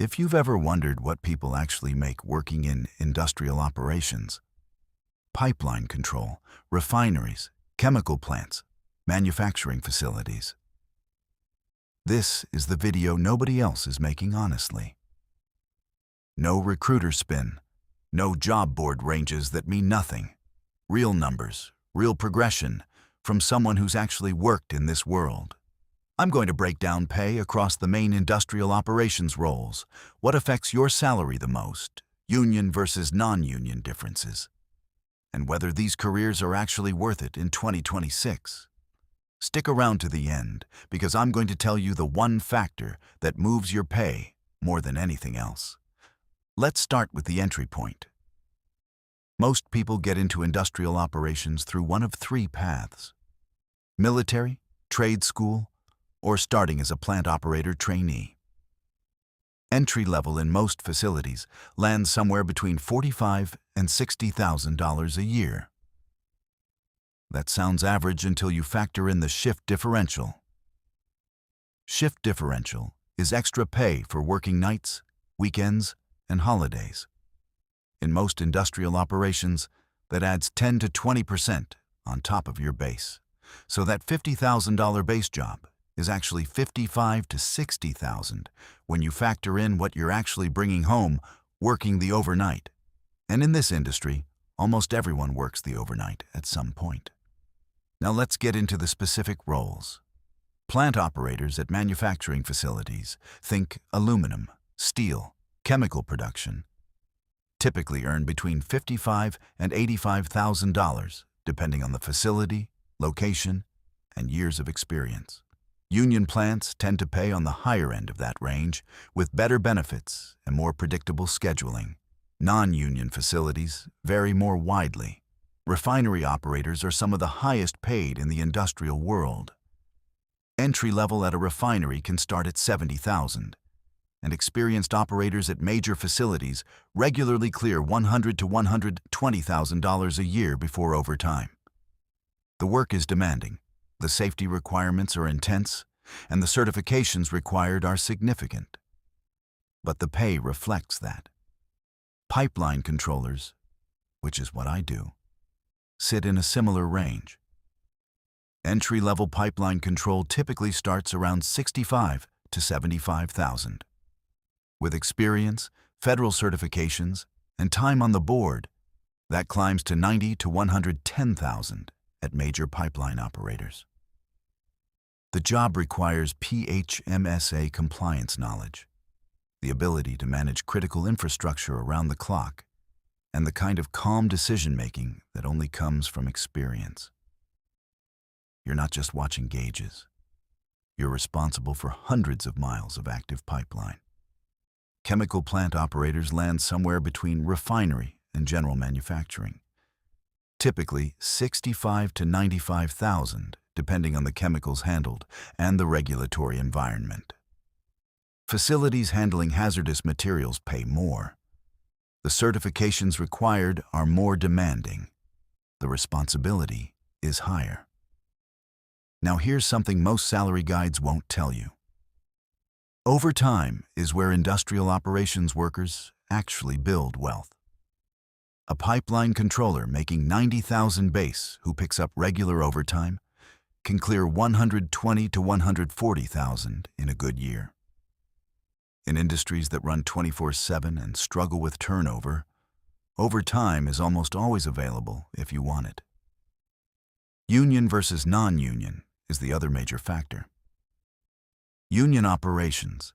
If you've ever wondered what people actually make working in industrial operations, pipeline control, refineries, chemical plants, manufacturing facilities, this is the video nobody else is making honestly. No recruiter spin, no job board ranges that mean nothing. Real numbers, real progression from someone who's actually worked in this world. I'm going to break down pay across the main industrial operations roles, what affects your salary the most, union versus non-union differences, and whether these careers are actually worth it in 2026. Stick around to the end, because I'm going to tell you the one factor that moves your pay more than anything else. Let's start with the entry point. Most people get into industrial operations through one of three paths: military, trade school, or starting as a plant operator trainee. Entry level in most facilities lands somewhere between $45,000 and $60,000 a year. That sounds average until you factor in the shift differential. Shift differential is extra pay for working nights, weekends, and holidays. In most industrial operations, that adds 10 to 20% on top of your base. So that $50,000 base job is actually $55,000 to $60,000 when you factor in what you're actually bringing home working the overnight. And in this industry, almost everyone works the overnight at some point. Now let's get into the specific roles. Plant operators at manufacturing facilities, think aluminum, steel, chemical production, typically earn between $55,000 and $85,000, depending on the facility, location, and years of experience. Union plants tend to pay on the higher end of that range, with better benefits and more predictable scheduling. Non-union facilities vary more widely. Refinery operators are some of the highest paid in the industrial world. Entry level at a refinery can start at $70,000, and experienced operators at major facilities regularly clear $100,000 to $120,000 a year before overtime. The work is demanding. The safety requirements are intense, and the certifications required are significant. But the pay reflects that. Pipeline controllers, which is what I do, sit in a similar range. Entry-level pipeline control typically starts around $65,000 to $75,000. With experience, federal certifications, and time on the board, that climbs to $90,000 to $110,000 at major pipeline operators. The job requires PHMSA compliance knowledge, the ability to manage critical infrastructure around the clock, and the kind of calm decision-making that only comes from experience. You're not just watching gauges. You're responsible for hundreds of miles of active pipeline. Chemical plant operators land somewhere between refinery and general manufacturing. Typically $65,000 to $95,000, depending on the chemicals handled and the regulatory environment. Facilities handling hazardous materials pay more. The certifications required are more demanding. The responsibility is higher. Now here's something most salary guides won't tell you. Overtime is where industrial operations workers actually build wealth. A pipeline controller making $90,000 base who picks up regular overtime can clear $120,000 to $140,000 in a good year. In industries that run 24/7 and struggle with turnover, overtime is almost always available if you want it. Union versus non-union is the other major factor. Union operations,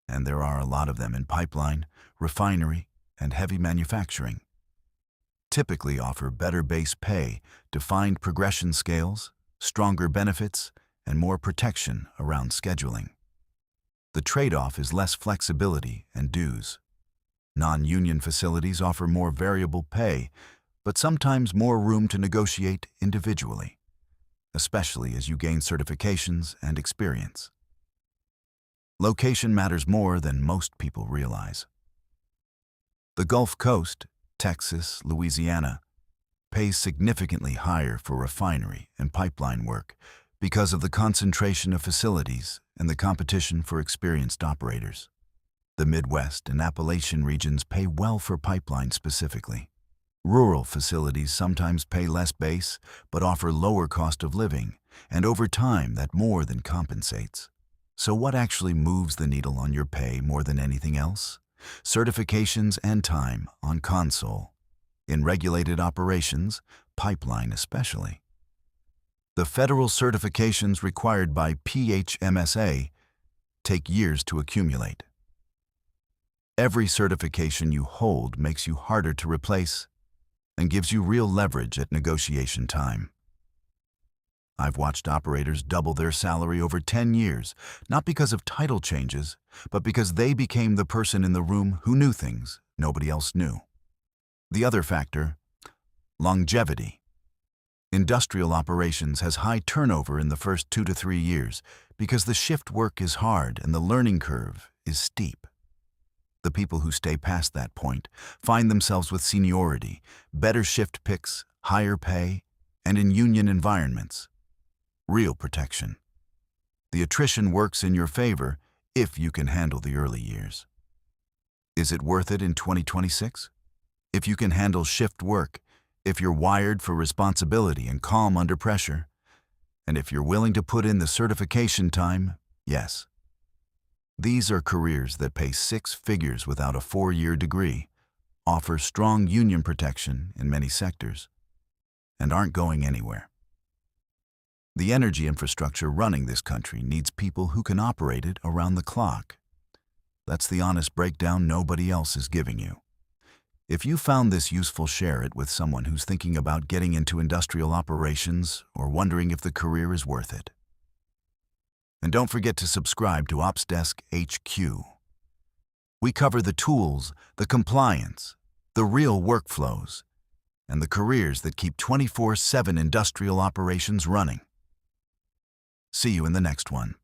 and there are a lot of them in pipeline, refinery, and heavy manufacturing, typically offer better base pay, defined progression scales, stronger benefits, and more protection around scheduling. The trade-off is less flexibility and dues. Non-union facilities offer more variable pay, but sometimes more room to negotiate individually, especially as you gain certifications and experience. Location matters more than most people realize. The Gulf Coast, Texas, Louisiana, pays significantly higher for refinery and pipeline work because of the concentration of facilities and the competition for experienced operators. The Midwest and Appalachian regions pay well for pipelines specifically. Rural facilities sometimes pay less base, but offer lower cost of living, and over time that more than compensates. So what actually moves the needle on your pay more than anything else? Certifications and time on console. In regulated operations, pipeline especially. The federal certifications required by PHMSA take years to accumulate. Every certification you hold makes you harder to replace and gives you real leverage at negotiation time. I've watched operators double their salary over 10 years, not because of title changes, but because they became the person in the room who knew things nobody else knew. The other factor, longevity. Industrial operations has high turnover in the first 2 to 3 years because the shift work is hard and the learning curve is steep. The people who stay past that point find themselves with seniority, better shift picks, higher pay, and in union environments. Real protection. The attrition works in your favor if you can handle the early years. Is it worth it in 2026? If you can handle shift work, if you're wired for responsibility and calm under pressure, and if you're willing to put in the certification time, yes. These are careers that pay 6 figures without a 4-year degree, offer strong union protection in many sectors, and aren't going anywhere. The energy infrastructure running this country needs people who can operate it around the clock. That's the honest breakdown nobody else is giving you. If you found this useful, share it with someone who's thinking about getting into industrial operations or wondering if the career is worth it. And don't forget to subscribe to OpsDesk HQ. We cover the tools, the compliance, the real workflows, and the careers that keep 24/7 industrial operations running. See you in the next one.